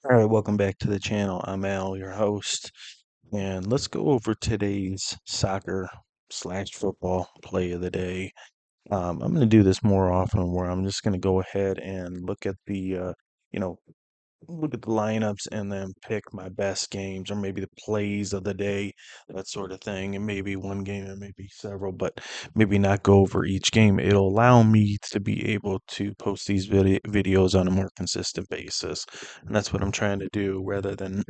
All right, welcome back to the channel. I'm Al, your host, and let's go over today's soccer slash football play of the day. I'm going to do this more often where I'm just going to go ahead and you know, look at the lineups and then pick my best games or maybe the plays of the day, that sort of thing. And maybe one game and maybe several, but maybe not go over each game. It'll allow me to be able to post these videos on a more consistent basis. And that's what I'm trying to do rather than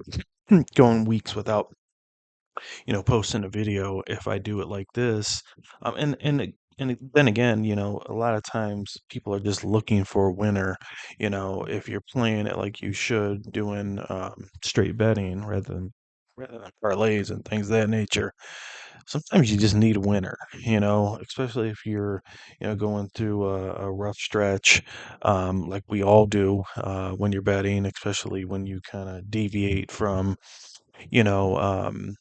going weeks without posting a video. If I do it like this, then again, a lot of times people are just looking for a winner. If you're playing it like you should, doing straight betting rather than parlays and things of that nature. Sometimes you just need a winner, especially if you're, going through a rough stretch, like we all do when you're betting, especially when you kind of deviate from you know, um,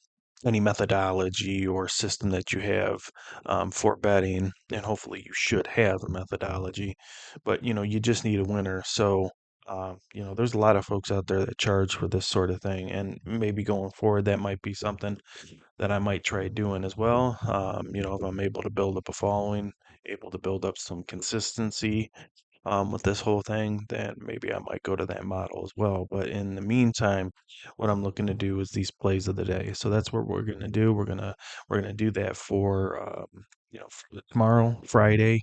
any methodology or system that you have for betting, and hopefully you should have a methodology, but you just need a winner. So, there's a lot of folks out there that charge for this sort of thing, and maybe going forward, that might be something that I might try doing as well. If I'm able to build up a following, able to build up some consistency with this whole thing, then maybe I might go to that model as well. But in the meantime, what I'm looking to do is these plays of the day. So that's what we're gonna do. We're gonna do that for for tomorrow, Friday,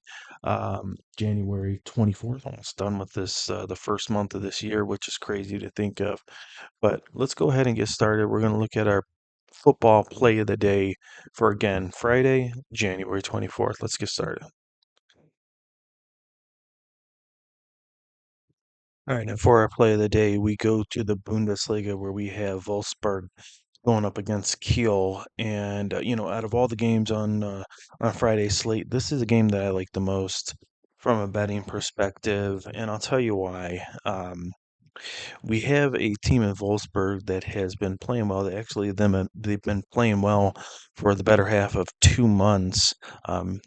January 24th. Almost done with this, the first month of this year, which is crazy to think of. But let's go ahead and get started. We're gonna look at our football play of the day for again Friday, January 24th. Let's get started. All right, and for our play of the day, we go to the Bundesliga where we have Wolfsburg going up against Kiel. And out of all the games on Friday's slate, this is a game that I like the most from a betting perspective, and I'll tell you why. We have a team in Wolfsburg that has been playing well. They've been playing well for the better half of 2 months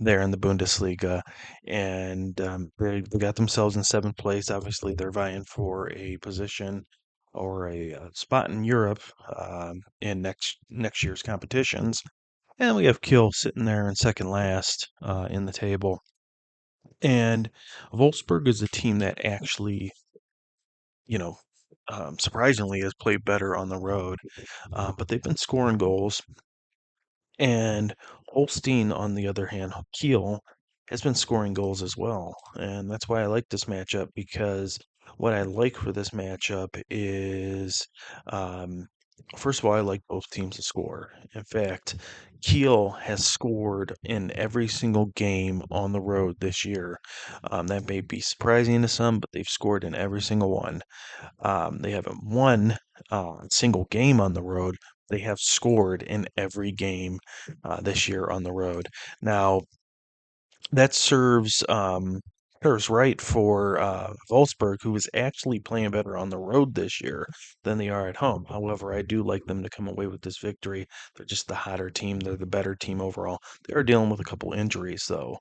there in the Bundesliga, and they got themselves in seventh place. Obviously, they're vying for a position or a spot in Europe in next year's competitions. And we have Kiel sitting there in second last in the table. And Wolfsburg is a team that actually you know, surprisingly has played better on the road. But they've been scoring goals. And Holstein, on the other hand, Kiel, has been scoring goals as well. And that's why I like this matchup because what I like for this matchup is, um, first of all, I like both teams to score. In fact, Kiel has scored in every single game on the road this year. That may be surprising to some, but they've scored in every single one. They haven't won a single game on the road. They have scored in every game this year on the road. Now, that serves right for Wolfsburg, who is actually playing better on the road this year than they are at home. However, I do like them to come away with this victory. They're just the hotter team. They're the better team overall. They're dealing with a couple injuries though,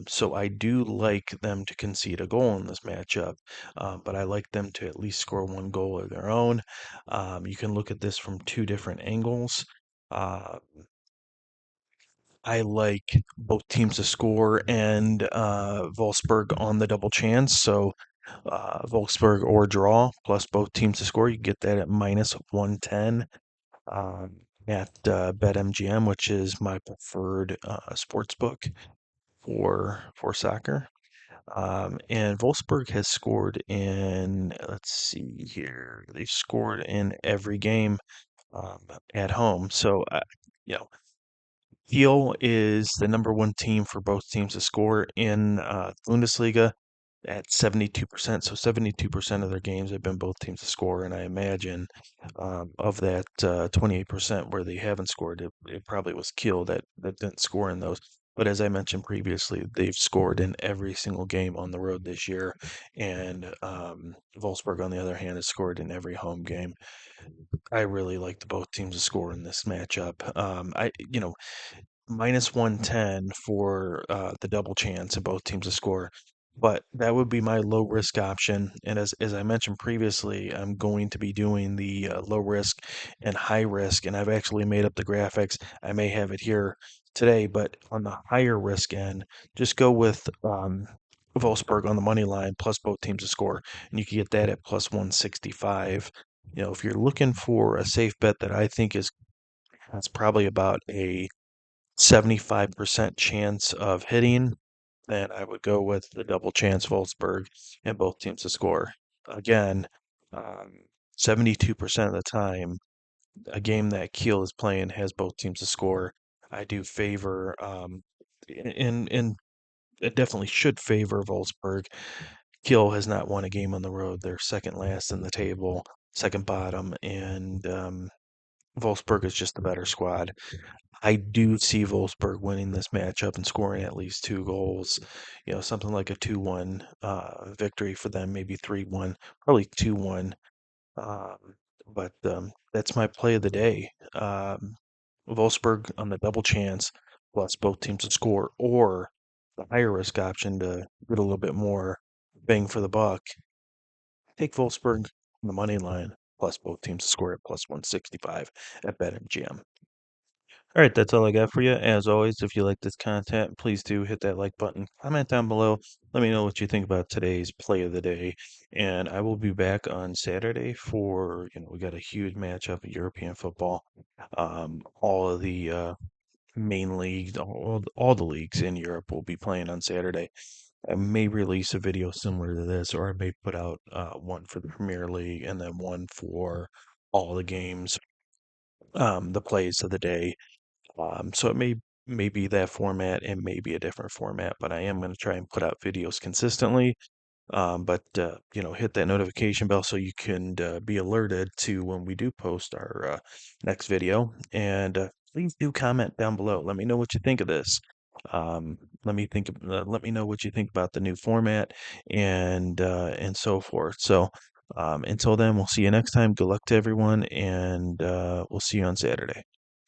so I do like them to concede a goal in this matchup. But I like them to at least score one goal of their own. You can look at this from two different angles. Uh, I like both teams to score and Wolfsburg on the double chance. So Wolfsburg or draw plus both teams to score. You get that at minus 110 at BetMGM, which is my preferred sports book for soccer. And Wolfsburg has scored in, let's see here, they've scored in every game um, at home. So, you know, Kiel is the number one team for both teams to score in Bundesliga at 72%. So 72% of their games have been both teams to score. And I imagine of that 28% where they haven't scored, it probably was Kiel that didn't score in those. But as I mentioned previously, they've scored in every single game on the road this year. And Wolfsburg, on the other hand, has scored in every home game. I really like the both teams to score in this matchup. Minus 110 for the double chance of both teams to score. but that would be my low risk option. And as I mentioned previously, I'm going to be doing the low risk and high risk, and I've actually made up the graphics. I may have it here today, but on the higher risk end, just go with Wolfsburg on the money line plus both teams to score, and you can get that at plus 165. If you're looking for a safe bet that I think is that's probably about a 75% chance of hitting, then I would go with the double chance Wolfsburg and both teams to score. Again, um, 72% of the time, a game that Kiel is playing has both teams to score. I do favor, and it definitely should favor Wolfsburg. Kiel has not won a game on the road. They're second last in the table, second bottom, and Wolfsburg is just the better squad. I do see Wolfsburg winning this matchup and scoring at least 2 goals. Something like a 2-1 victory for them, maybe 3-1, probably 2-1. But that's my play of the day. Wolfsburg on the double chance, plus both teams to score, or the higher risk option to get a little bit more bang for the buck. Take Wolfsburg on the money line, plus both teams to score at plus 165 at BetMGM. All right, that's all I got for you. As always, if you like this content, please do hit that like button, comment down below. Let me know what you think about today's play of the day. And I will be back on Saturday for, we got a huge matchup of European football. All of the main leagues, all the leagues in Europe will be playing on Saturday. I may release a video similar to this, or I may put out one for the Premier League and then one for all the games, the plays of the day. So it may be that format and maybe a different format, but I am going to try and put out videos consistently. But hit that notification bell so you can be alerted to when we do post our next video. And please do comment down below. Let me know what you think of this. Let me know what you think about the new format and so forth. So until then, we'll see you next time. Good luck to everyone, and we'll see you on Saturday.